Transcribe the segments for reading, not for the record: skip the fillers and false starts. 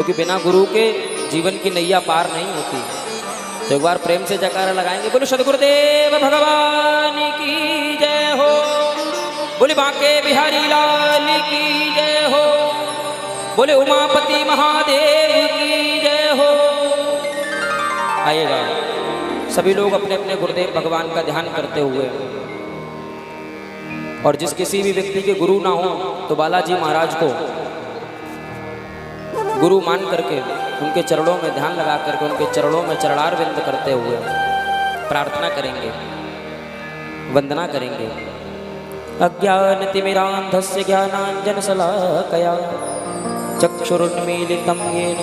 क्योंकि बिना गुरु के जीवन की नैया पार नहीं होती। तो एक बार प्रेम से जयकारा लगाएंगे। बोले सदगुरुदेव भगवान की जय हो, बोले बांके बिहारी लाल की जय हो, बोले उमापति महादेव की जय हो। आइएगा सभी लोग अपने अपने गुरुदेव भगवान का ध्यान करते हुए, और जिस किसी भी व्यक्ति के गुरु ना हो तो बालाजी महाराज को गुरु मान करके उनके चरणों में ध्यान लगा करके उनके चरणों में चरणार विंद करते हुए प्रार्थना करेंगे, वंदना करेंगे। अज्ञानतिमिरान्धस्य ज्ञानाञ्जनशलाकया चक्षुरुन्मीलितं येन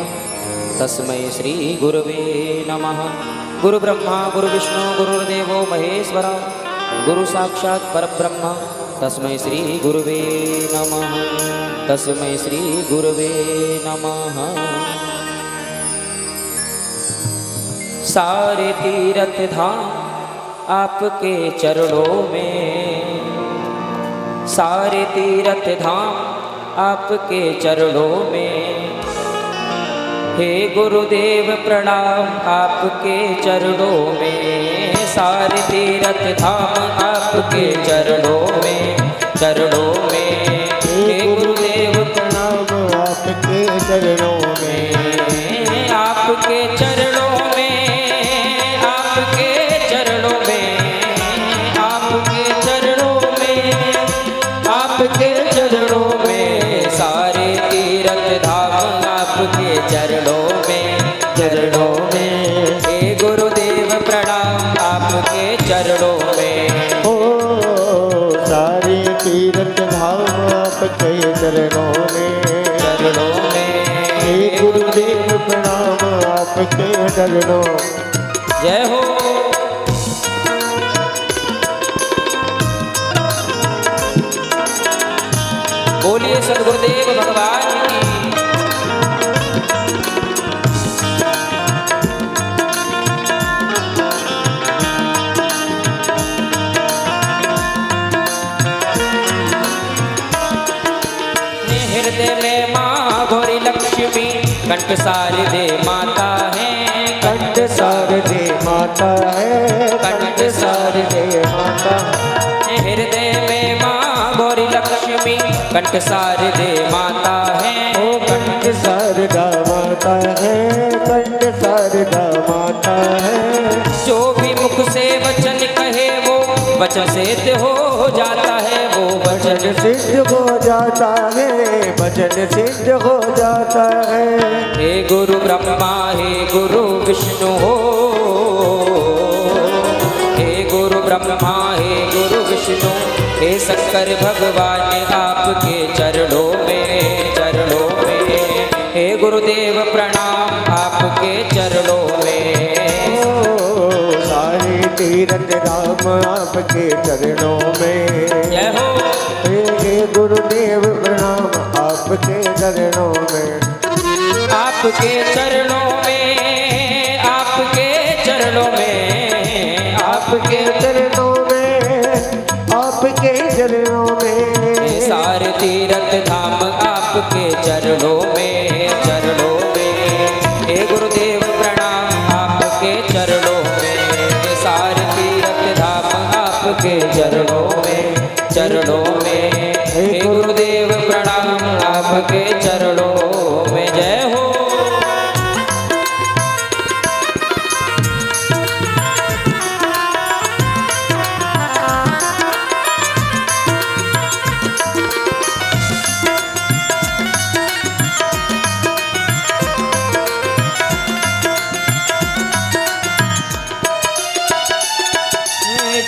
तस्मै श्री गुरवे नमः। गुरु ब्रह्मा गुरु विष्णु गुरुर्देवो महेश्वरा गुरु साक्षात् परब्रह्म तस्मै श्री गुरुवे नमः, तस्मै श्री गुरुवे नमः। सारे तीर्थ धाम आपके चरणों में, सारे तीर्थ धाम आपके चरणों में, हे गुरुदेव प्रणाम आपके चरणों में। सारे तीर्थ धाम आपके चरणों में, चरणों में, हे गुरुदेव प्रणाम आपके चरणों में, आपके चरणों में, आपके चरणों में, आपके चरणों में, आपके चरणों में। सारे तीर्थ धाम आपके चरणों में, चरणों में, हे गुरुदेव प्रणाम आपके चरणों में। ओ सारे तीर्थ धाम आपके चरणों में, चरणों में, हे गुरुदेव प्रणाम आपके चरणों। जय हो। बोलिए सदगुरुदेव भगवान की। हृदय में माँ गौरी लक्ष्मी कंठ शारदे माता है, कंठ शारदे माता है, कंठ शारदे माता। हृदय में माँ गौरी लक्ष्मी कंठ शारदे माता है, ओ कंठ शारदा माता है, कंठ शारदा माता है। जो भी मुख से वचन कहे वो वचन सिद्ध हो जाता है, वो वचन सिद्ध हो जाता है, वचन सिद्ध हो जाता है। हे गुरु ब्रह्मा हे गुरु विष्णु हो, हे गुरु ब्रह्मा हे गुरु विष्णु, हे शंकर भगवान आपके चरणों में, चरणों में, हे गुरुदेव प्रणाम आपके चरणों में। सारे तीर्थ धाम आपके चरणों में, जय हो। हे गुरुदेव प्रणाम आपके चरणों में, आपके चरणों में, आपके चरणों में, आपके चरणों में, आपके चरणों में। सारे तीर्थ धाम आपके चरणों में, चरणों में, हे गुरुदेव प्रणाम आपके चरणों में। सारे तीर्थ धाम आपके चरणों में, चरणों में, हे गुरुदेव प्रणाम आपके चरणों में। जय हो।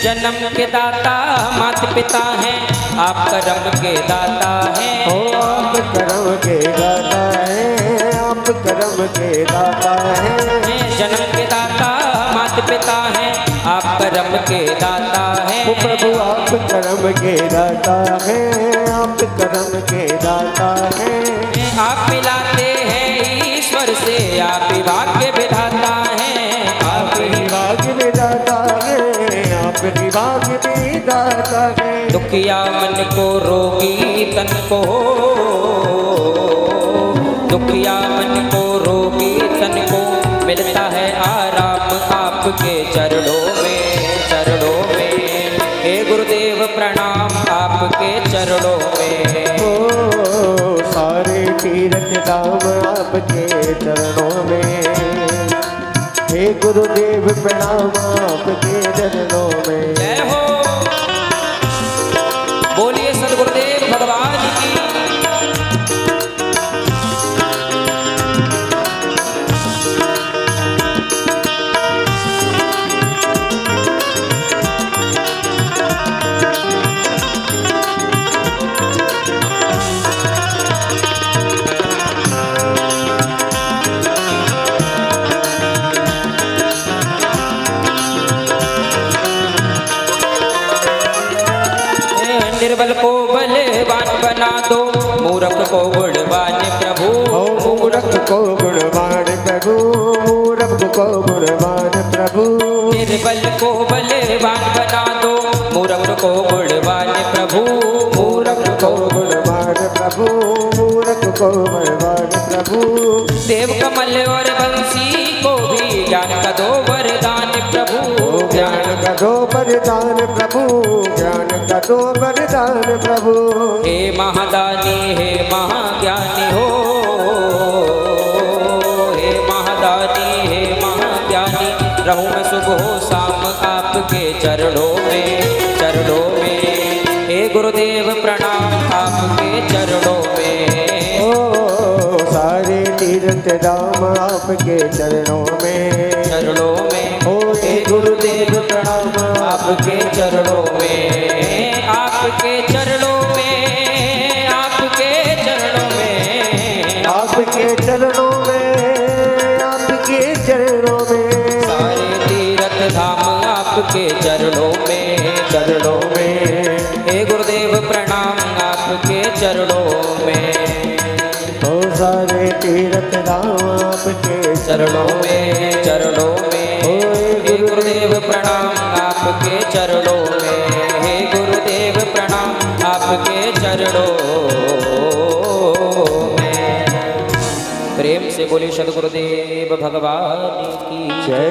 जन्म के दाता माता पिता हैं, आप कर्म के दाता हैं, ओ आप कर्म के दाता है, आप कर्म के दाता है। जन्म के दाता माता पिता हैं, आप कर्म के दाता हैं। ओ प्रभु आप कर्म के दाता है, आप कर्म के दाता है। आप मिलाते हैं ईश्वर से, आप ही भाग्य विधाता हैं, आप ही भाग्य विधाता है, आप ही भाग्य विधाता है। दुखिया मन को रोगी तन को, दुखिया मन को रोगी तन को मिलता है आराम आपके चरणों में, चरणों में। हे गुरुदेव प्रणाम आपके चरणों में। ओ सारे तीर्थ धाम आपके चरणों में, हे गुरुदेव प्रणाम आपके चरणों में। जय हो, बोलिए सदगुरुदेव भगवान की। निर्बल को बलवान बना दो, मूर्ख को गुणवान प्रभु। ओ मूर्ख को गुणवान प्रभु, मूर्ख को गुणवान प्रभु। निर्बल को बलवान बना दो, मूर्ख को गुणवान प्रभु। मूर्ख को गुणवान प्रभु, मूर्ख को गुणवान प्रभु। देव कमल और बंसी को भी ज्ञान का दो वरदान प्रभु। ज्ञान का दो वरदान प्रभु, ज्ञान का दो वरदान प्रभु। हे महादानी हे महाज्ञानी हो, हे महादानी हे महाज्ञानी। रहूं मैं सुबह शाम आपके चरणों में, चरणों में। हे गुरुदेव प्रणाम आपके चरणों में। ओ सारे तीर्थ धाम आपके चरणों में, चरणों में। ओ हे गुरुदेव प्रणाम आपके चरणों में, आपके चरणों में, आपके चरणों में। आपके चरणों में, आपके चरणों में। सारे तीर्थ धाम आपके चरणों में, चरणों में। हे गुरुदेव प्रणाम आपके चरणों में। ओ सारे तीर्थ धाम आपके चरणों में, चरणों में। हे गुरुदेव प्रणाम आपके चरणों में। हे गुरुदेव प्रणाम आपके चरणों में। प्रेम से बोले सद्गुरुदेव भगवान की जय।